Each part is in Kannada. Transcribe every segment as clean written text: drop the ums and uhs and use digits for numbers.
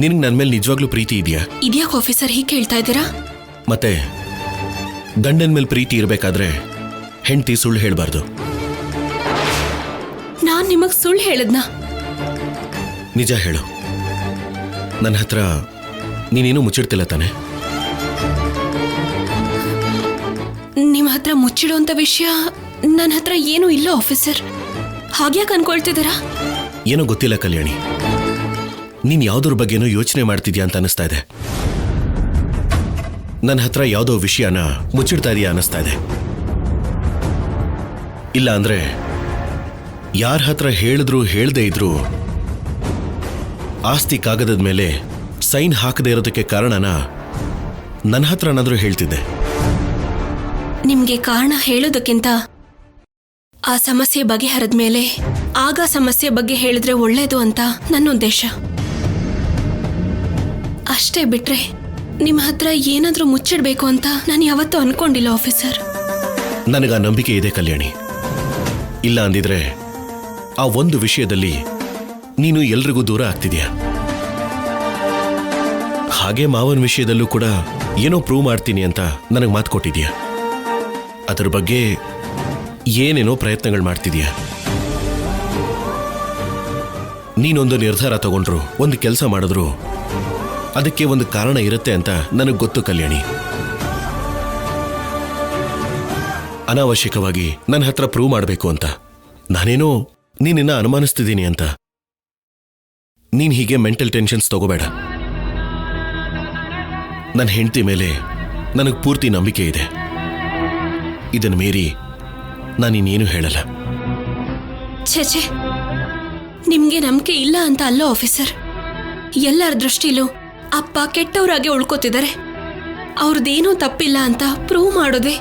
ನಿನಗೆ ನನ್ನ ಮೇಲೆ ನಿಜವಾಗ್ಲೂ ಪ್ರೀತಿ ಇದೆಯಾ? ಇದ್ಯಾಕೆ ಆಫೀಸರ್ ಹೀಗೆ ಕೇಳ್ತಾ ಇದ್ದೀರಾ? ಮತ್ತೆ ಗಂಡನ ಮೇಲೆ ಪ್ರೀತಿ ಇರಬೇಕಾದ್ರೆ ಹೆಂಡತಿ ಸುಳ್ಳು ಹೇಳಬಾರ್ದು. ನಾನ್ ನಿಮಗ್ ಸುಳ್ಳು ಹೇಳದ್ನಾ? ನಿಜ ಹೇಳು. ನನ್ನ ಹತ್ರ ನೀನೇನು ಮುಚ್ಚಿಡ್ತಿಲ್ಲ ತಾನೆ? ನಿಮ್ಮ ಹತ್ರ ಮುಚ್ಚಿಡುವಂತ ವಿಷಯ ನನ್ನ ಹತ್ರ ಏನೂ ಇಲ್ಲ ಆಫೀಸರ್. ಹಾಗ್ಯಾಕೆ ಅನ್ಕೊಳ್ತಿದ್ದೀರಾ? ಏನೋ ಗೊತ್ತಿಲ್ಲ ಕಲ್ಯಾಣಿ, ನೀನ್ ಯಾವುದ್ರ ಬಗ್ಗೆನೋ ಯೋಚನೆ ಮಾಡ್ತಿದ್ಯಾ ಅಂತ ಅನಿಸ್ತಾ ಇದೆ. ನನ್ನ ಹತ್ರ ಯಾವುದೋ ವಿಷಯನ ಮುಚ್ಚಿಡ್ತಾ ಇದೆಯಾ ಅನಿಸ್ತಾ ಇದೆ. ಇಲ್ಲ ಅಂದ್ರೆ ಯಾರ ಹತ್ರ ಹೇಳಿದ್ರು ಹೇಳದೇ ಇದ್ರು ಆಸ್ತಿ ಕಾಗದದ ಮೇಲೆ ಸೈನ್ ಹಾಕದೇ ಇರೋದಕ್ಕೆ ಕಾರಣನ ನನ್ನ ಹತ್ರನಾದ್ರೂ ಹೇಳ್ತಿದ್ದೆ. ನಿಮ್ಗೆ ಕಾರಣ ಹೇಳೋದಕ್ಕಿಂತ ಆ ಸಮಸ್ಯೆ ಬಗೆಹರಿದ ಮೇಲೆ ಆಗ ಸಮಸ್ಯೆ ಬಗ್ಗೆ ಹೇಳಿದ್ರೆ ಒಳ್ಳೇದು ಅಂತ ನನ್ನ ಉದ್ದೇಶ ಅಷ್ಟೇ. ಬಿಟ್ರೆ ನಿಮ್ಮ ಹತ್ರ ಏನಾದ್ರೂ ಮುಚ್ಚಿಡ್ಬೇಕು ಅಂತ ನಾನು ಯಾವತ್ತೂ ಅನ್ಕೊಂಡಿಲ್ಲ ಆಫೀಸರ್. ನನಗ ನಂಬಿಕೆ ಇದೆ ಕಲ್ಯಾಣಿ. ಇಲ್ಲ ಅಂದಿದ್ರೆ ಆ ಒಂದು ವಿಷಯದಲ್ಲಿ ನೀನು ಎಲ್ರಿಗೂ ದೂರ ಆಗ್ತಿದ್ಯಾ. ಹಾಗೆ ಮಾವನ ವಿಷಯದಲ್ಲೂ ಕೂಡ ಏನೋ ಪ್ರೂವ್ ಮಾಡ್ತೀನಿ ಅಂತ ನನಗೆ ಮಾತು ಕೊಟ್ಟಿದ್ಯಾ. ಅದರ ಬಗ್ಗೆ ಏನೇನೋ ಪ್ರಯತ್ನಗಳು ಮಾಡ್ತಿದ್ಯಾ. ನೀನೊಂದು ನಿರ್ಧಾರ ತಗೊಂಡ್ರು, ಒಂದು ಕೆಲಸ ಮಾಡಿದ್ರು ಅದಕ್ಕೆ ಒಂದು ಕಾರಣ ಇರುತ್ತೆ ಅಂತ ನನಗೆ ಗೊತ್ತು ಕಲ್ಯಾಣಿ. ಅನಾವಶ್ಯಕವಾಗಿ ನನ್ನ ಹತ್ರ ಪ್ರೂವ್ ಮಾಡಬೇಕು ಅಂತ ನಾನೇನೋ ನೀನಿನ್ನ ಅನುಮಾನಿಸ್ತಿದ್ದೀನಿ ಅಂತ. ನೀನ್ ಹೀಗೆ ಮೆಂಟಲ್ ಟೆನ್ಷನ್ಸ್ ತಗೋಬೇಡ. ನನ್ನ ಹೆಂಡತಿ ಮೇಲೆ ನನಗೆ ಪೂರ್ತಿ ನಂಬಿಕೆ ಇದೆ. ಇದನ್ನು ಮೀರಿ ನಾನಿನ್ನೇನು ಹೇಳಲ್ಲ. ಛೇ, ನಿಮ್ಗೆ ನಂಬಿಕೆ ಇಲ್ಲ ಅಂತ ಅಲ್ಲ ಆಫೀಸರ್. ಎಲ್ಲರ ದೃಷ್ಟಿಲೂ ಅಪ್ಪ ಕೆಟ್ಟವರಾಗೆ ಉಳ್ಕೋತಿದ್ದಾರೆ. ಅವ್ರದ್ದೇನೂ ತಪ್ಪಿಲ್ಲ ಅಂತ ಪ್ರೂವ್ ಮಾಡೋದೇ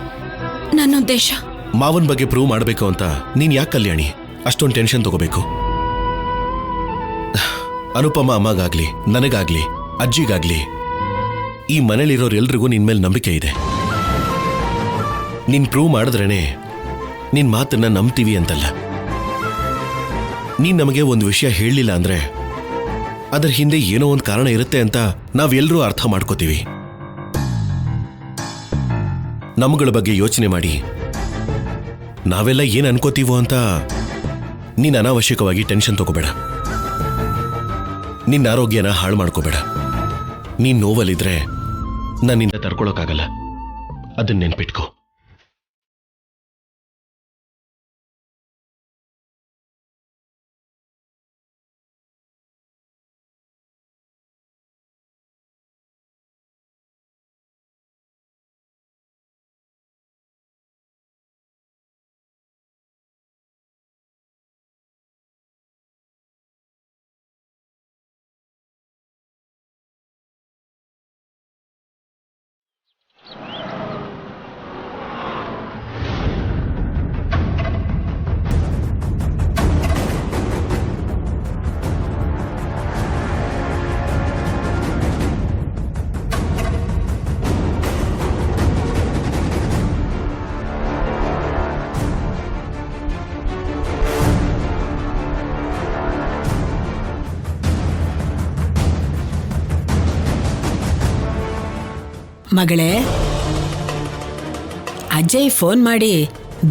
ನನ್ನ ಉದ್ದೇಶ. ಮಾವನ್ ಬಗ್ಗೆ ಪ್ರೂವ್ ಮಾಡಬೇಕು ಅಂತ ನೀನ್ ಯಾಕೆ ಕಲ್ಯಾಣಿ ಅಷ್ಟೊಂದು ಟೆನ್ಷನ್ ತಗೋಬೇಕು? ಅನುಪಮ ಅಮ್ಮಗಾಗ್ಲಿ, ನನಗಾಗ್ಲಿ, ಅಜ್ಜಿಗಾಗ್ಲಿ, ಈ ಮನೇಲಿರೋರೆಲ್ರಿಗೂ ನಿನ್ ಮೇಲೆ ನಂಬಿಕೆ ಇದೆ. ನೀನ್ ಪ್ರೂವ್ ಮಾಡಿದ್ರೇನೆ ನಿನ್ ಮಾತನ್ನ ನಂಬ್ತೀವಿ ಅಂತಲ್ಲ. ನೀನ್ ನಮಗೆ ಒಂದು ವಿಷಯ ಹೇಳಲಿಲ್ಲ ಅಂದ್ರೆ ಅದರ ಹಿಂದೆ ಏನೋ ಒಂದು ಕಾರಣ ಇರುತ್ತೆ ಅಂತ ನಾವೆಲ್ಲರೂ ಅರ್ಥ ಮಾಡ್ಕೋತೀವಿ. ನಮ್ಮಗಳ ಬಗ್ಗೆ ಯೋಚನೆ ಮಾಡಿ ನಾವೆಲ್ಲ ಏನ್ ಅನ್ಕೋತೀವೋ ಅಂತ ನೀನ್ ಅನಾವಶ್ಯಕವಾಗಿ ಟೆನ್ಷನ್ ತಗೋಬೇಡ. ನಿನ್ನ ಆರೋಗ್ಯನ ಹಾಳು ಮಾಡ್ಕೋಬೇಡ. ನೀನ್ ನೋವಲ್ಲಿದ್ರೆ ನನ್ನಿಂದ ತಡ್ಕೊಳಕ್ಕಾಗಲ್ಲ, ಅದನ್ನ ನೆನ್ಪಿಟ್ಕೋ. ಮಗಳೇ, ಅಜಯ್ ಫೋನ್ ಮಾಡಿ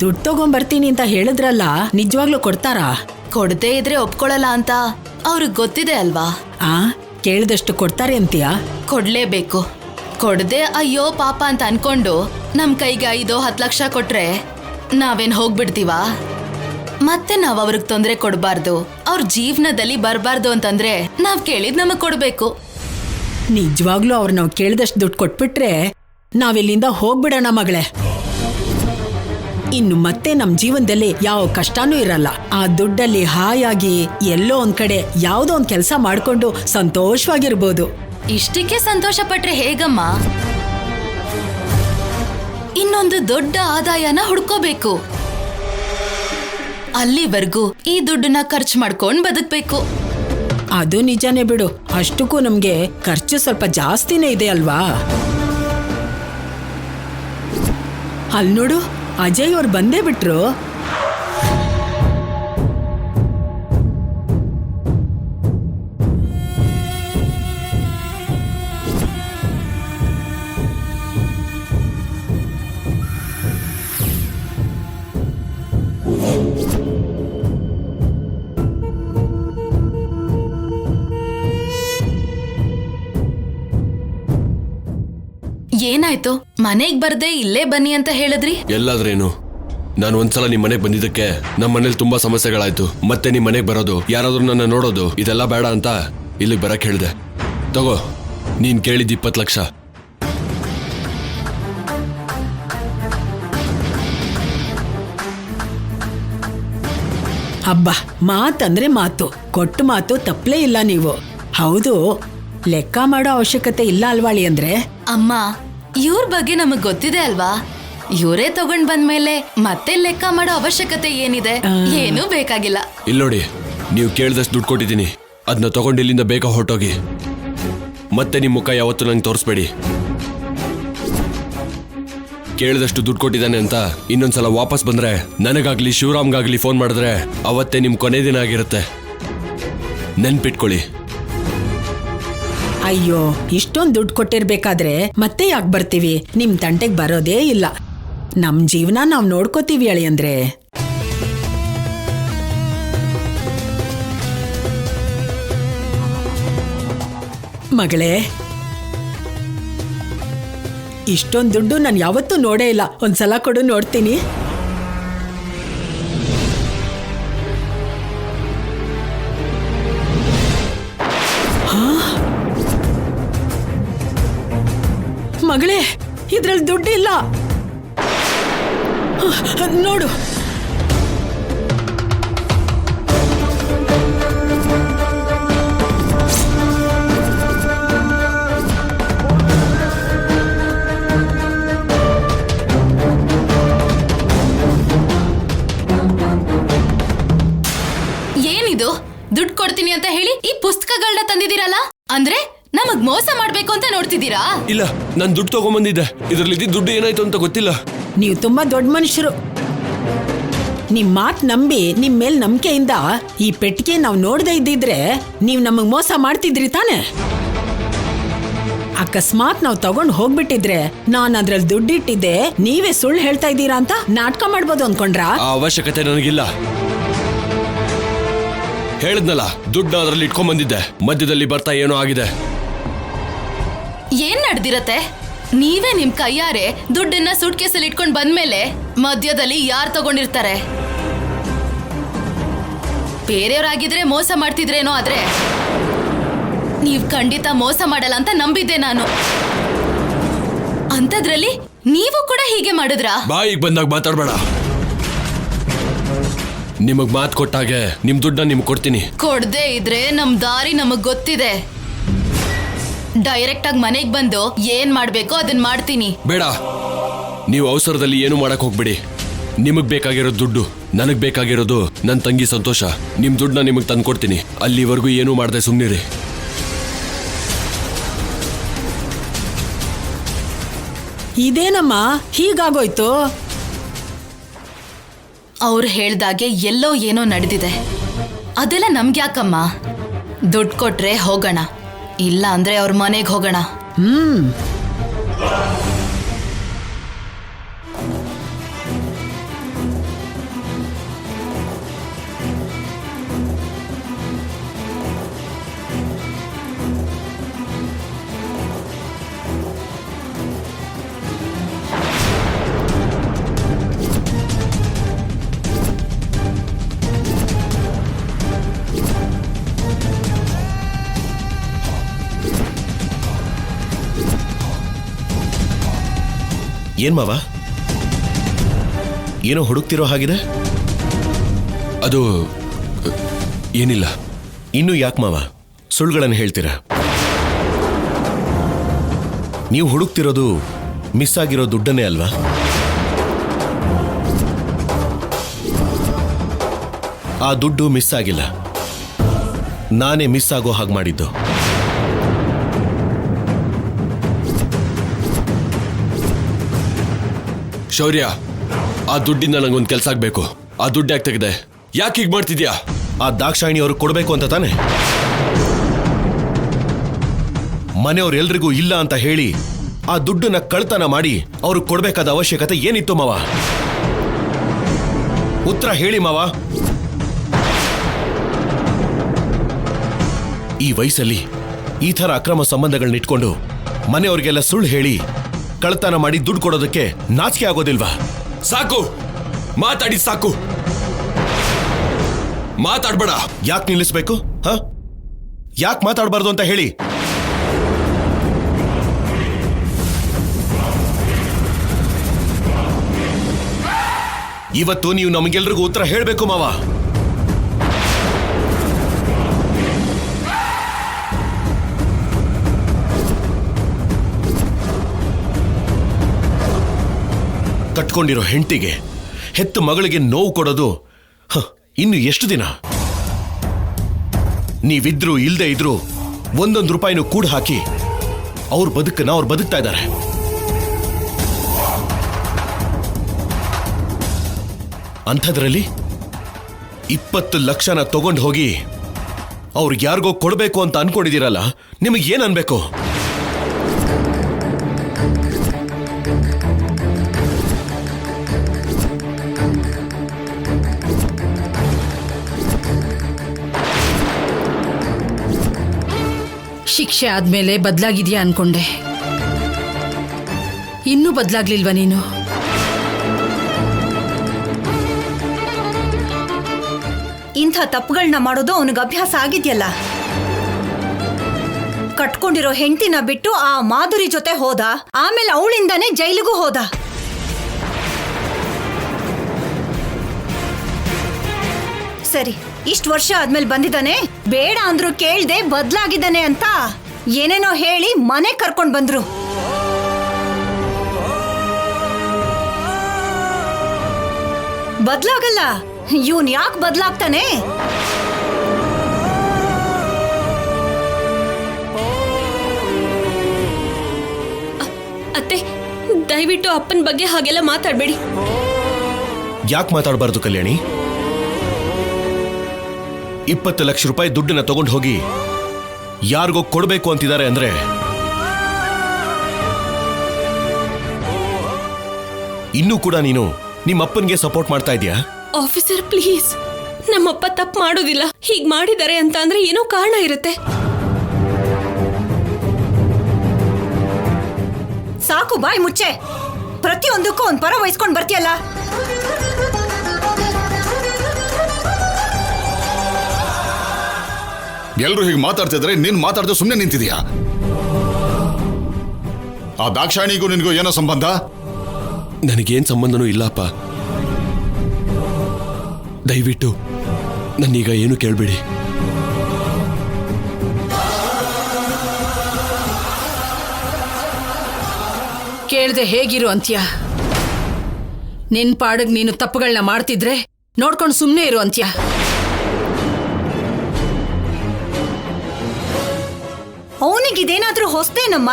ದುಡ್ಡು ತಗೊಂಬರ್ತೀನಿ ಅಂತ ಹೇಳಿದ್ರಲ್ಲ, ನಿಜವಾಗ್ಲೂ ಕೊಡ್ತಾರಾ? ಕೊಡದೇ ಇದ್ರೆ ಒಪ್ಕೊಳ್ಳಲ್ಲ ಅಂತ ಅವ್ರಿಗೆ ಗೊತ್ತಿದೆ ಅಲ್ವಾ? ಕೇಳಿದಷ್ಟು ಕೊಡ್ತಾರೆ ಅಂತೀಯಾ? ಕೊಡ್ಲೇಬೇಕು. ಕೊಡದೆ ಅಯ್ಯೋ ಪಾಪ ಅಂತ ಅನ್ಕೊಂಡು ನಮ್ ಕೈಗೆ 5-10 ಲಕ್ಷ ಕೊಟ್ರೆ ನಾವೇನ್ ಹೋಗ್ಬಿಡ್ತೀವಾ? ಮತ್ತೆ ನಾವ್ ಅವ್ರಿಗೆ ತೊಂದರೆ ಕೊಡಬಾರ್ದು, ಅವ್ರ ಜೀವನದಲ್ಲಿ ಬರಬಾರ್ದು ಅಂತಂದ್ರೆ ನಾವ್ ಕೇಳಿದ್ ನಮಗ್ ಕೊಡ್ಬೇಕು. ನಿಜವಾಗ್ಲೂ ಅವ್ರು ನಾವು ಕೇಳಿದಷ್ಟು ದುಡ್ಡು ಕೊಟ್ಬಿಟ್ರೆ ನಾವಿಲ್ಲಿಂದ ಹೋಗ್ಬಿಡೋಣ ಮಗಳೇ. ಇನ್ನು ಮತ್ತೆ ನಮ್ ಜೀವನದಲ್ಲಿ ಯಾವ ಕಷ್ಟನೂ ಇರಲ್ಲ. ಆ ದುಡ್ಡಲ್ಲಿ ಹಾಯಾಗಿ ಎಲ್ಲೋ ಒಂದ್ ಕಡೆ ಯಾವ್ದೋ ಒಂದ್ ಕೆಲಸ ಮಾಡ್ಕೊಂಡು ಸಂತೋಷವಾಗಿರ್ಬೋದು. ಇಷ್ಟಕ್ಕೆ ಸಂತೋಷ ಪಟ್ರೆ ಹೇಗಮ್ಮ? ಇನ್ನೊಂದು ದೊಡ್ಡ ಆದಾಯನ ಹುಡ್ಕೋಬೇಕು. ಅಲ್ಲಿವರೆಗೂ ಈ ದುಡ್ಡನ್ನ ಖರ್ಚು ಮಾಡ್ಕೊಂಡ್ ಬದುಕ್ಬೇಕು. ಅದು ನಿಜಾನೇ ಬಿಡು. ಅಷ್ಟಕ್ಕೂ ನಮ್ಗೆ ಖರ್ಚು ಸ್ವಲ್ಪ ಜಾಸ್ತಿನೇ ಇದೆ ಅಲ್ವಾ? ಅಲ್ಲಿ ನೋಡು, ಅಜಯ್ ಅವ್ರು ಬಂದೇ ಬಿಟ್ರು. ಏನಾಯ್ತು? ಮನೆಗ್ ಬರ್ದೆ ಇಲ್ಲೇ ಬನ್ನಿ ಅಂತ ಹೇಳಿದ್ರಿ. ಎಲ್ಲಾದ್ರೇನು ನಾನು ಒಂದ್ಸಲ ನಿಮ್ ಮನೆಗ್ ಬಂದಿದ್ದಕ್ಕೆ ನಮ್ಮ ಮನೇಲಿ ತುಂಬಾ ಸಮಸ್ಯೆಗಳಾಯ್ತು. ಮತ್ತೆ ನಿಮ್ ಮನೆಗ್ ಬರೋದು, ಯಾರಾದ್ರೂ ನನ್ನ ನೋಡೋದು, ಇದೆಲ್ಲ ಬೇಡ ಅಂತ ಇಲ್ಲಿಗೆ ಬರಕ್ ಹೇಳ್ದೆ. ತಗೋ, ನೀನ್ ಕೇಳಿದ್ 20 ಲಕ್ಷ. ಹಬ್ಬ, ಮಾತಂದ್ರೆ ಮಾತು, ಕೊಟ್ಟು ಮಾತು ತಪ್ಪಲೇ ಇಲ್ಲ ನೀವು. ಹೌದು, ಲೆಕ್ಕ ಮಾಡೋ ಅವಶ್ಯಕತೆ ಇಲ್ಲ ಅಲ್ವಾಳಿ ಅಂದ್ರೆ. ಅಮ್ಮ, ಇವ್ರ ಬಗ್ಗೆ ನಮಗ್ ಗೊತ್ತಿದೆ ಅಲ್ವಾ? ಇವರೇ ತಗೊಂಡ್ ಬಂದ್ಮೇಲೆ ಮತ್ತೆ ಲೆಕ್ಕ ಮಾಡೋ ಅವಶ್ಯಕತೆ ಏನಿದೆ? ಏನೂ ಬೇಕಾಗಿಲ್ಲ. ಇಲ್ಲೋಡಿ, ನೀವು ಕೇಳಿದಷ್ಟು ದುಡ್ಡು ಕೊಟ್ಟಿದ್ದೀನಿ. ಅದನ್ನ ತಗೊಂಡು ಇಲ್ಲಿಂದ ಬೇಗ ಹೊರಟೋಗಿ. ಮತ್ತೆ ನಿಮ್ ಮುಖ ಯಾವತ್ತೂ ನಂಗೆ ತೋರಿಸ್ಬೇಡಿ. ಕೇಳಿದಷ್ಟು ದುಡ್ಡು ಕೊಟ್ಟಿದ್ದಾನೆ ಅಂತ ಇನ್ನೊಂದ್ಸಲ ವಾಪಸ್ ಬಂದ್ರೆ, ನನಗಾಗ್ಲಿ ಶಿವರಾಮ್ಗಾಗ್ಲಿ ಫೋನ್ ಮಾಡಿದ್ರೆ ಅವತ್ತೇ ನಿಮ್ ಕೊನೆ ದಿನ ಆಗಿರುತ್ತೆ. ನೆನ್ಪಿಟ್ಕೊಳ್ಳಿ. ಅಯ್ಯೋ, ಇಷ್ಟೊಂದು ದುಡ್ಡು ಕೊಟ್ಟಿರ್ಬೇಕಾದ್ರೆ ಮತ್ತೆ ಯಾಕೆ ಬರ್ತೀವಿ? ನಿಮ್ ತಂಟೆಗೆ ಬರೋದೇ ಇಲ್ಲ. ನಮ್ ಜೀವನ ನಾವ್ ನೋಡ್ಕೋತೀವಿ ಅಳಿ ಅಂದ್ರೆ. ಮಗಳೇ, ಇಷ್ಟೊಂದು ದುಡ್ಡು ನಾನು ಯಾವತ್ತೂ ನೋಡೇ ಇಲ್ಲ. ಒಂದ್ಸಲ ಕೊಡು, ನೋಡ್ತೀನಿ. ಮಗಳೇ, ಇದ್ರಲ್ಲಿ ದುಡ್ಡಿಲ್ಲ ನೋಡು. ಏನಿದು? ದುಡ್ಡು ಕೊಡ್ತೀನಿ ಅಂತ ಹೇಳಿ ಈ ಪುಸ್ತಕಗಳನ್ನ ತಂದಿದ್ದೀರಲ್ಲ? ಅಂದ್ರೆ ನಮಗ್ ಮೋಸ ಮಾಡ್ಬೇಕು ಅಂತ ನೋಡ್ತಿದ್ದೀರಾ? ಇಲ್ಲ, ನಾನು ದುಡ್ಡು ತಗೊಂಬಂದಿದ್ದೆ. ಇದ್ರಲ್ಲಿ ಇದ್ದಿದ್ದು ದುಡ್ಡು ಏನಾಯ್ತು ಅಂತ ಗೊತ್ತಿಲ್ಲ. ನೀವು ತುಂಬಾ ದೊಡ್ಡ ಮನುಷ್ಯರು. ನಿಮ್ ಮಾತ್ ನಂಬಿ ನಿಮ್ ಮೇಲ್ ನಂಬಿಕೆಯಿಂದ ಈ ಪೆಟ್ಟಿಗೆ ನಾವು ನೋಡದೇ ಇದ್ದಿದ್ರೆ ನೀವ್ ನಮಗ್ ಮೋಸ ಮಾಡ್ತಿದ್ರಿ ತಾನೆ? ಅಕಸ್ಮಾತ್ ನಾವು ತಗೊಂಡ್ ಹೋಗ್ಬಿಟ್ಟಿದ್ರೆ ನಾನ್ ಅದ್ರಲ್ಲಿ ದುಡ್ಡಿಟ್ಟಿದ್ದೆ, ನೀವೇ ಸುಳ್ಳು ಹೇಳ್ತಾ ಇದ್ದೀರಾ ಅಂತ ನಾಟಕ ಮಾಡ್ಬೋದು ಅನ್ಕೊಂಡ್ರಾ? ಆ ಅವಶ್ಯಕತೆ ನನಗಿಲ್ಲ. ಹೇಳಿದ್ನಲ್ಲ, ದುಡ್ಡು ಅದ್ರಲ್ಲಿ ಇಟ್ಕೊಂಡ್ಬಂದಿದ್ದೆ. ಮಧ್ಯದಲ್ಲಿ ಬರ್ತಾ ಏನೋ ಆಗಿದೆ. ಏನ್ ನಡೆದಿರತ್ತೆ? ನೀವೇ ನಿಮ್ ಕೈಯಾರೆ ದುಡ್ಡನ್ನ ಸೂಟ್ ಕೇಸಲ್ಲಿ ಇಟ್ಕೊಂಡ್ ಬಂದ್ಮೇಲೆ ಮಧ್ಯದಲ್ಲಿ ಯಾರು ತಗೊಂಡಿರ್ತಾರೆ? ಬೇರೆಯವರಾಗಿದ್ರೆ ಮೋಸ ಮಾಡ್ತಿದ್ರೇನೋ, ಆದ್ರೆ ನೀವ್ ಖಂಡಿತ ಮೋಸ ಮಾಡಲ್ಲ ಅಂತ ನಂಬಿದ್ದೆ ನಾನು. ಅಂತದ್ರಲ್ಲಿ ನೀವು ಕೂಡ ಹೀಗೆ ಮಾಡಿದ್ರಾ? ಬಾಯಿಗೆ ಬಂದಾಗ ಮಾತಾಡ್ಬೇಡ. ನಿಮಗ್ ಮಾತು ಕೊಟ್ಟಾಗೆ ನಿಮ್ ದುಡ್ಡನ್ನ ನಿಮ್ಗೆ ಕೊಡ್ತೀನಿ. ಕೊಡ್ದೇ ಇದ್ರೆ ನಮ್ ದಾರಿ ನಮಗ್ ಗೊತ್ತಿದೆ. ಡೈರೆಕ್ಟ್ ಆಗಿ ಮನೆಗ್ ಬಂದು ಏನ್ ಮಾಡ್ಬೇಕೋ ಅದನ್ನ ಮಾಡ್ತೀನಿ. ಬೇಡ, ನೀವು ಅವಸರದಲ್ಲಿ ಏನು ಮಾಡಕ್ ಹೋಗ್ಬಿಡಿ. ನಿಮಗ್ ಬೇಕಾಗಿರೋ ದುಡ್ಡು, ನನಗ್ ಬೇಕಾಗಿರೋದು ನನ್ನ ತಂಗಿ ಸಂತೋಷ. ನಿಮ್ ದುಡ್ಡನ್ನ ನಿಮಗ್ ತಂದು ಕೊಡ್ತೀನಿ. ಅಲ್ಲಿವರೆಗೂ ಏನೂ ಮಾಡದೆ ಸುಮ್ನಿರಿ. ಇದೇನಮ್ಮ ಹೀಗಾಗೋಯ್ತು? ಅವ್ರು ಹೇಳ್ದಾಗೆ ಎಲ್ಲೋ ಏನೋ ನಡೆದಿದೆ. ಅದೆಲ್ಲ ನಮ್ಗ್ಯಾಕಮ್ಮ? ದುಡ್ಡು ಕೊಟ್ರೆ ಹೋಗೋಣ, ಇಲ್ಲ ಅಂದ್ರೆ ಅವ್ರ ಮನೆಗೆ ಹೋಗೋಣ. ಏನ್ ಮಾವ, ಏನೋ ಹುಡುಕ್ತಿರೋ ಹಾಗಿದೆ? ಅದು ಏನಿಲ್ಲ. ಇನ್ನು ಯಾಕೆ ಮಾವ ಸುಳ್ಳುಗಳನ್ನು ಹೇಳ್ತೀರಾ? ನೀವು ಹುಡುಕ್ತಿರೋದು ಮಿಸ್ ಆಗಿರೋ ದುಡ್ಡನ್ನೇ ಅಲ್ವಾ? ಆ ದುಡ್ಡು ಮಿಸ್ ಆಗಿಲ್ಲ, ನಾನೇ ಮಿಸ್ ಆಗೋ ಹಾಗೆ ಮಾಡಿದ್ದು. ಶೌರ್ಯ, ಆ ದುಡ್ಡಿಂದ ನಂಗೊಂದು ಕೆಲಸ ಆಗ್ಬೇಕು. ಆ ದುಡ್ಡು ಯಾಕೆ ತೆಗೆದೆ? ಯಾಕೆ ಹೀಗೆ ಮಾಡ್ತಿದ್ಯಾ? ಆ ದಾಕ್ಷಾಯಿಣಿ ಅವ್ರಿಗೆ ಕೊಡಬೇಕು ಅಂತ ತಾನೆ? ಮನೆಯವ್ರು ಎಲ್ರಿಗೂ ಇಲ್ಲ ಅಂತ ಹೇಳಿ ಆ ದುಡ್ಡನ್ನ ಕಳ್ತನ ಮಾಡಿ ಅವ್ರಿಗೆ ಕೊಡಬೇಕಾದ ಅವಶ್ಯಕತೆ ಏನಿತ್ತು ಮಾವ? ಉತ್ತರ ಹೇಳಿ ಮಾವ. ಈ ವಯಸ್ಸಲ್ಲಿ ಈ ಥರ ಅಕ್ರಮ ಸಂಬಂಧಗಳನ್ನ ಇಟ್ಕೊಂಡು ಮನೆಯವ್ರಿಗೆಲ್ಲ ಸುಳ್ಳು ಹೇಳಿ ಕಳ್ತನ ಮಾಡಿ ದುಡ್ಡು ಕೊಡೋದಕ್ಕೆ ನಾಚಿಕೆ ಆಗೋದಿಲ್ವಾ? ಸಾಕು, ಮಾತಾಡಿ ಸಾಕು, ಮಾತಾಡ್ಬೇಡ. ಯಾಕೆ ನಿಲ್ಲಿಸ್ಬೇಕು? ಯಾಕೆ ಮಾತಾಡಬಾರ್ದು ಅಂತ ಹೇಳಿ. ಇವತ್ತು ನೀವು ನಮಗೆಲ್ರಿಗೂ ಉತ್ತರ ಹೇಳಬೇಕು ಮಾವ. ಕಟ್ಕೊಂಡಿರೋ ಹೆಂಡತಿಗೆ, ಹೆತ್ತ ಮಗಳಿಗೆ ನೋವು ಕೊಡೋದು ಇನ್ನು ಎಷ್ಟು ದಿನ? ನೀವಿದ್ರು ಇಲ್ದೇ ಇದ್ರು ಒಂದೊಂದು ರೂಪಾಯಿನೂ ಕೂಡ ಹಾಕಿ ಅವ್ರ ಬದುಕನ್ನ ಅವ್ರು ಬದುಕ್ತಾ ಇದ್ದಾರೆ. ಅಂಥದ್ರಲ್ಲಿ 20 ಲಕ್ಷನ ತಗೊಂಡು ಹೋಗಿ ಅವ್ರಿಗೆ ಯಾರಿಗೋ ಕೊಡಬೇಕು ಅಂತ ಅನ್ಕೊಂಡಿದ್ದೀರಲ್ಲ, ನಿಮಗೆ ಏನ್ ಅನ್ಬೇಕು? ಶಿಕ್ಷೆ ಆದ್ಮೇಲೆ ಬದಲಾಗಿದ್ಯಾ ಅನ್ಕೊಂಡೆ. ಇನ್ನೂ ಬದಲಾಗ್ಲಿಲ್ವಾ ನೀನು? ಇಂಥ ತಪ್ಪುಗಳನ್ನ ಮಾಡೋದು ಅವನಿಗೆ ಅಭ್ಯಾಸ ಆಗಿದ್ಯಲ್ಲ. ಕಟ್ಕೊಂಡಿರೋ ಹೆಂಡತಿನ ಬಿಟ್ಟು ಆ ಮಾಧುರಿ ಜೊತೆ ಹೋದ, ಆಮೇಲೆ ಅವಳಿಂದಾನೇ ಜೈಲಿಗೂ ಹೋದ. ಸರಿ, ಇಷ್ಟು ವರ್ಷ ಆದ್ಮೇಲೆ ಬಂದಿದ್ದಾನೆ, ಬೇಡ ಅಂದ್ರು ಕೇಳ್ದೆ ಬದ್ಲಾಗಿದ್ದಾನೆ ಅಂತ ಏನೇನೋ ಹೇಳಿ ಮನೆ ಕರ್ಕೊಂಡ್ ಬಂದ್ರು. ಬದ್ಲಾಗಲ್ಲ. ಇವನ್ ಯಾಕೆ ಬದ್ಲಾಗ್ತಾನೆ? ಅತ್ತೆ, ದಯವಿಟ್ಟು ಅಪ್ಪನ ಬಗ್ಗೆ ಹಾಗೆಲ್ಲ ಮಾತಾಡಬೇಡಿ. ಯಾಕೆ ಮಾತಾಡಬಾರ್ದು ಕಲ್ಯಾಣಿ? 20 ಲಕ್ಷ ರೂಪಾಯಿ ದುಡ್ಡನ್ನ ತಗೊಂಡು ಹೋಗಿ ಯಾರಿಗೋ ಕೊಡಬೇಕು ಅಂತಿದ್ದಾರೆ ಅಂದ್ರೆ ಇನ್ನೂ ಕೂಡ ನೀನು ನಿಮ್ಮಪ್ಪನಿಗೆ ಸಪೋರ್ಟ್ ಮಾಡ್ತಾ ಇದೀಯಾ? ಆಫೀಸರ್ ಪ್ಲೀಸ್, ನಮ್ಮಪ್ಪ ತಪ್ಪು ಮಾಡೋದಿಲ್ಲ. ಹೀಗ್ ಮಾಡಿದ್ದಾರೆ ಅಂತ ಅಂದ್ರೆ ಏನೋ ಕಾರಣ ಇರುತ್ತೆ. ಸಾಕು, ಬಾಯ್ ಮುಚ್ಚೆ. ಪ್ರತಿಯೊಂದಕ್ಕೂ ಒಂದ್ ಪರ ವಹಿಸ್ಕೊಂಡ್ ಬರ್ತೀಯಲ್ಲ. ಎಲ್ರು ಹೀಗೆ ಮಾತಾಡ್ತಿದ್ರೆ ನೀನ್ ಮಾತಾಡ್ದೆ ಸುಮ್ಮನೆ ನಿಂತಿದೀಯಾ? ಆ ದಾಕ್ಷಾಯಿಣಿಗೂ ನಿನ್ಗೂ ಏನೋ ಸಂಬಂಧ? ನನಗೇನ್ ಸಂಬಂಧನೂ ಇಲ್ಲಪ್ಪ. ದಯವಿಟ್ಟು ನನ್ನೀಗ ಏನು ಕೇಳಬೇಡಿ. ಕೇಳ್ದೆ ಹೇಗಿರು ಅಂತ್ಯ? ನಿನ್ ಪಾಡಿಗೆ ನೀನು ತಪ್ಪುಗಳನ್ನ ಮಾಡ್ತಿದ್ರೆ ನೋಡ್ಕೊಂಡು ಸುಮ್ಮನೆ ಇರು ಅಂತ್ಯ. ಅವನಿಗಿದೇನಾದ್ರೂ ಹೊಸ್ತೇನಮ್ಮ?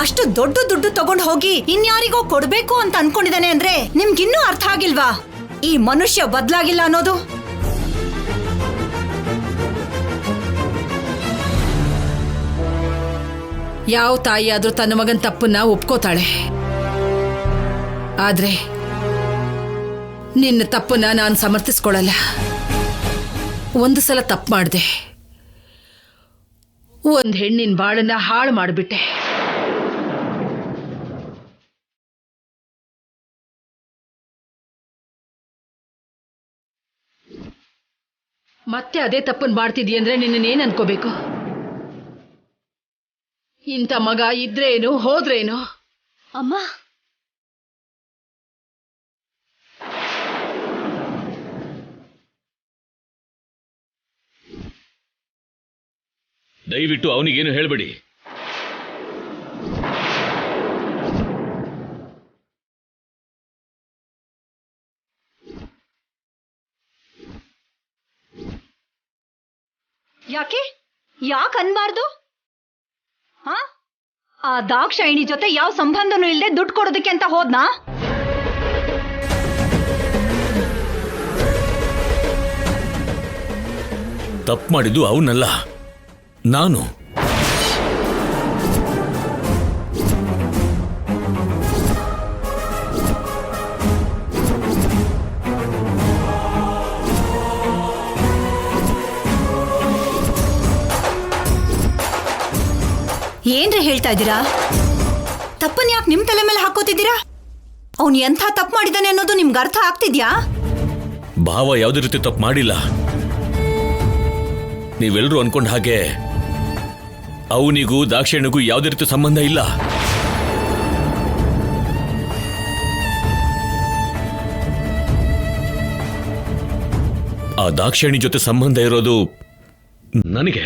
ಅಷ್ಟು ದೊಡ್ಡ ದುಡ್ಡು ತಗೊಂಡು ಹೋಗಿ ಇನ್ಯಾರಿಗೋ ಕೊಡ್ಬೇಕು ಅಂತ ಅನ್ಕೊಂಡಿದ್ದಾನೆ ಅಂದ್ರೆ ನಿಮ್ಗಿನ್ನೂ ಅರ್ಥ ಆಗಿಲ್ವಾ ಈ ಮನುಷ್ಯ ಬದ್ಲಾಗಿಲ್ಲ ಅನ್ನೋದು? ಯಾವ ತಾಯಿ ಆದ್ರೂ ತನ್ನ ಮಗನ್ ತಪ್ಪನ್ನ ಒಪ್ಕೋತಾಳೆ. ಆದ್ರೆ ನಿನ್ನ ತಪ್ಪನ್ನ ನಾನು ಸಮರ್ಥಿಸ್ಕೊಳ್ಳಲ್ಲ. ಒಂದು ಸಲ ತಪ್ಪು ಮಾಡ್ದೆ, ಒಂದ್ ಹೆಣ್ಣಿನ ಬಾಳನ್ನ ಹಾಳು ಮಾಡಿಬಿಟ್ಟೆ. ಮತ್ತೆ ಅದೇ ತಪ್ಪನ್ ಮಾಡ್ತಿದೀಯಂದ್ರೆ ನಿನ್ನೇನ್ ಅನ್ಕೋಬೇಕು? ಇಂಥ ಮಗ ಇದ್ರೇನು ಹೋದ್ರೇನು? ಅಮ್ಮ, ದಯವಿಟ್ಟು ಅವನಿಗೇನು ಹೇಳ್ಬೇಡಿ. ಯಾಕೆ ಅನ್ಬಾರ್ದು? ಆ ದಾಕ್ಷಾಯಿಣಿ ಜೊತೆ ಯಾವ ಸಂಬಂಧನೂ ಇಲ್ಲದೆ ದುಡ್ಡು ಕೊಡೋದಕ್ಕೆ ಅಂತ ಹೋದ್ನಾ? ತಪ್ಪು ಮಾಡಿದ್ದು ಅವನಲ್ಲ, ನಾನು. ಏನ್ರಿ ಹೇಳ್ತಾ ಇದ್ದೀರಾ? ತಪ್ಪನ್ ಯಾಕೆ ನಿಮ್ ತಲೆ ಮೇಲೆ ಹಾಕೋತಿದ್ದೀರಾ? ಅವ್ನು ಎಂಥ ತಪ್ಪು ಮಾಡಿದಾನೆ ಅನ್ನೋದು ನಿಮ್ಗೆ ಅರ್ಥ ಆಗ್ತಿದ್ಯಾ? ಭಾವ ಯಾವುದೇ ರೀತಿ ತಪ್ಪು ಮಾಡಿಲ್ಲ. ನೀವೆಲ್ಲರೂ ಅನ್ಕೊಂಡ ಹಾಗೆ ಅವನಿಗೂ ದಾಕ್ಷಾಯಣಿಗೂ ಯಾವುದೇ ರೀತಿ ಸಂಬಂಧ ಇಲ್ಲ. ಆ ದಾಕ್ಷಾಯಣಿ ಜೊತೆ ಸಂಬಂಧ ಇರೋದು ನನಗೆ.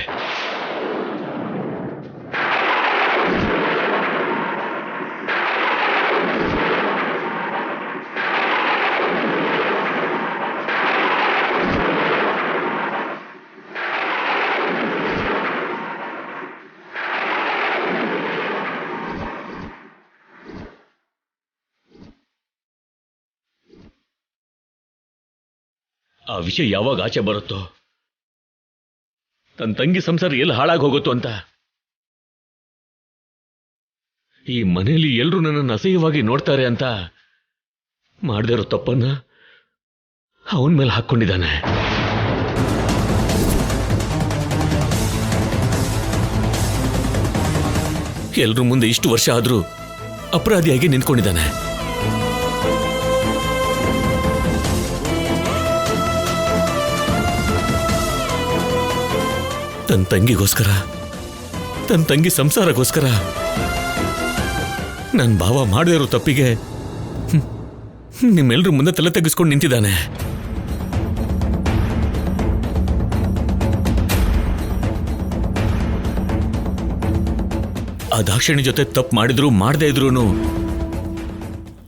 ಆ ವಿಷಯ ಯಾವಾಗ ಆಚೆ ಬರುತ್ತೋ, ತನ್ನ ತಂಗಿ ಸಂಸಾರ ಎಲ್ಲಿ ಹಾಳಾಗಿ ಹೋಗುತ್ತೋ ಅಂತ ಈ ಮನೆಯಲ್ಲಿ ಎಲ್ಲರೂ ನನ್ನನ್ನು ಅಸಹ್ಯವಾಗಿ ನೋಡ್ತಾರೆ ಅಂತ ಮಾಡದೇ ಇರೋ ತಪ್ಪನ್ನ ಅವನ ಮೇಲೆ ಹಾಕ್ಕೊಂಡಿದ್ದಾನೆ. ಎಲ್ರ ಮುಂದೆ ಇಷ್ಟು ವರ್ಷ ಆದ್ರೂ ಅಪರಾಧಿಯಾಗಿ ನಿಂತ್ಕೊಂಡಿದ್ದಾನೆ. ತನ್ನ ತಂಗಿಗೋಸ್ಕರ, ತನ್ನ ತಂಗಿ ಸಂಸಾರಗೋಸ್ಕರ ನನ್ನ ಭಾವ ಮಾಡದೇ ಇರೋ ತಪ್ಪಿಗೆ ನಿಮ್ಮೆಲ್ಲರೂ ಮುಂದೆ ತಲೆ ತೆಗೆಸ್ಕೊಂಡು ನಿಂತಿದ್ದಾನೆ. ಆ ದಾಕ್ಷಾಯಣಿ ಜೊತೆ ತಪ್ಪು ಮಾಡಿದ್ರು ಮಾಡದೇ ಇದ್ರು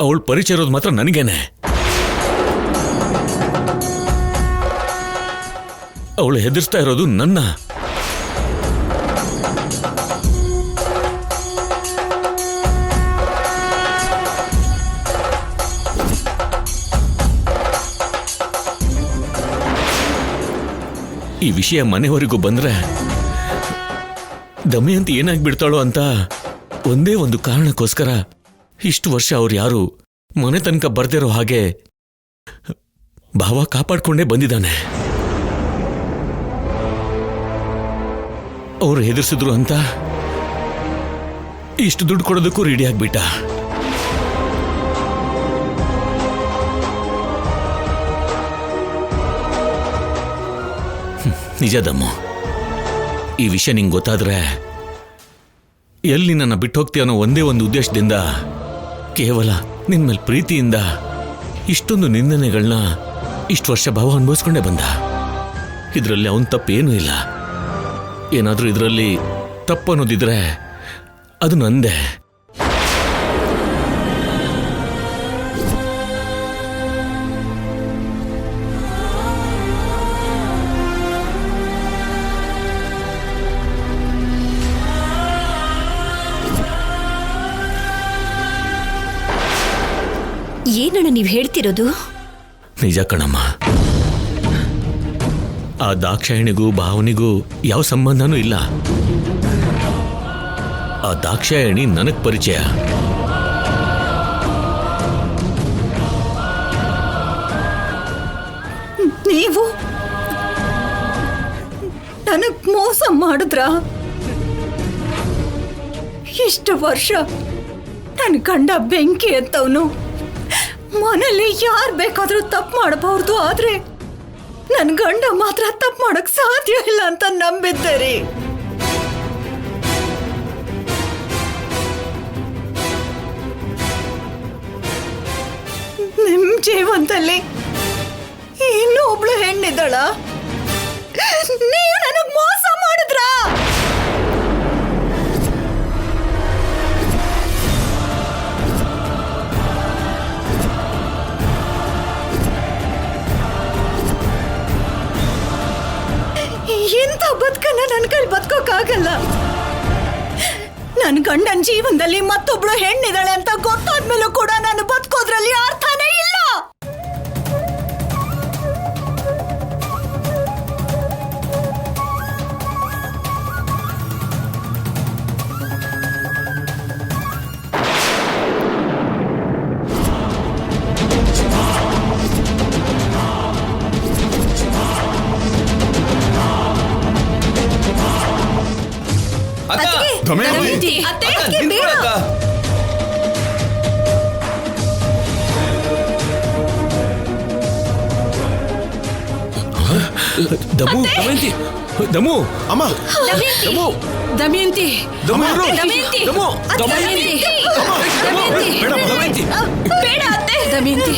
ಅವಳು ಪರಿಚಯ ಇರೋದು ಮಾತ್ರ ನನಗೇನೆ. ಅವಳು ಹೆದರ್ಸ್ತಾ ಇರೋದು ನನ್ನ. ಈ ವಿಷಯ ಮನೆಯವರೆಗೂ ಬಂದ್ರೆ ದಮಯಂತಿ ಏನಾಗ್ಬಿಡ್ತಾಳೋ ಅಂತ ಒಂದೇ ಒಂದು ಕಾರಣಕ್ಕೋಸ್ಕರ ಇಷ್ಟು ವರ್ಷ ಅವ್ರು ಯಾರು ಮನೆ ತನಕ ಬರ್ದಿರೋ ಹಾಗೆ ಭಾವ ಕಾಪಾಡ್ಕೊಂಡೇ ಬಂದಿದ್ದಾನೆ. ಅವ್ರು ಹೆದರ್ಸಿದ್ರು ಅಂತ ಇಷ್ಟು ದುಡ್ಡು ಕೊಡೋದಕ್ಕೂ ರೆಡಿ ಆಗ್ಬಿಟ್ಟ. ನಿಜ ದಮ್ಮು, ಈ ವಿಷಯ ನಿಂಗೆ ಗೊತ್ತಾದ್ರೆ ಎಲ್ಲಿ ನನ್ನ ಬಿಟ್ಟು ಹೋಗ್ತೀಯ ಅನ್ನೋ ಒಂದೇ ಒಂದು ಉದ್ದೇಶದಿಂದ, ಕೇವಲ ನಿನ್ ಮೇಲೆ ಪ್ರೀತಿಯಿಂದ ಇಷ್ಟೊಂದು ನಿಂದನೆಗಳನ್ನ ಇಷ್ಟು ವರ್ಷ ಭಾವ ಅನುಭವಿಸ್ಕೊಂಡೇ ಬಂದ. ಇದರಲ್ಲಿ ಅವನ ತಪ್ಪೇನೂ ಇಲ್ಲ. ಏನಾದರೂ ಇದರಲ್ಲಿ ತಪ್ಪು ಅನ್ನೋದಿದ್ರೆ ಅದು ನಂದೇ. ಏನಣ್ಣ ನೀವು ಹೇಳ್ತಿರೋದು? ನಿಜ ಕಣಮ್ಮ. ಆ ದಾಕ್ಷಾಯಣಿಗೂ ಭಾವನಿಗೂ ಯಾವ ಸಂಬಂಧನೂ ಇಲ್ಲ. ಆ ದಾಕ್ಷಾಯಣಿ ನನಗ್ ಪರಿಚಯ. ನೀವು ನನಗ್ ಮೋಸ ಮಾಡಿದ್ರ? ಇಷ್ಟು ವರ್ಷ ನನ್ನ ಗಂಡ ಬೆಂಕಿ ಎತ್ತವನು. ಮನೇಲಿ ಯಾರು ಬೇಕಾದ್ರೂ ತಪ್ಪು ಮಾಡಬಹುದು, ಆದ್ರೆ ನನ್ನ ಗಂಡ ಮಾತ್ರ ತಪ್ಪು ಮಾಡಕ್ ಸಾಧ್ಯ ಇಲ್ಲ ಅಂತ ನಂಬಿದ್ದೆ. ನಿಮ್ ಜೀವನದಲ್ಲಿ ಇನ್ನೂ ಒಬ್ಳು ಹೆಣ್ಣಿದ್ದಾಳ? ನೀವು ನನಗ್ ಮೋಸ ಮಾಡಿದ್ರ? ಇಂಥ ಬದುಕನ್ನ ನನ್ನ ಕೈಲಿ ಬದುಕೋಕ್ಕಾಗಲ್ಲ. ನನ್ನ ಗಂಡನ ಜೀವನದಲ್ಲಿ ಮತ್ತೊಬ್ಳು ಹೆಣ್ಣಿದ್ದಾಳೆ ಅಂತ ಗೊತ್ತಾದ್ಮೇಲೂ ಕೂಡ ನಾನು ಬದುಕೋದ್ರಲ್ಲಿ ಅರ್ಥನೇ ಇಲ್ಲ. ದಮಯಂತಿ! ಅತ್ತೆ, ಬೇಡ. ದಮು ದಮಯಂತಿ ದಮು ಅಮ್ಮ ದಮು ದಮಯಂತಿ ದಮು ಇರು. ದಮಯಂತಿ. ದಮು ದಮಯಂತಿ. ದಮಯಂತಿ. ಬೇಡ, ದಮಯಂತಿ. ಬೇಡ ಅತ್ತೆ. ದಮಯಂತಿ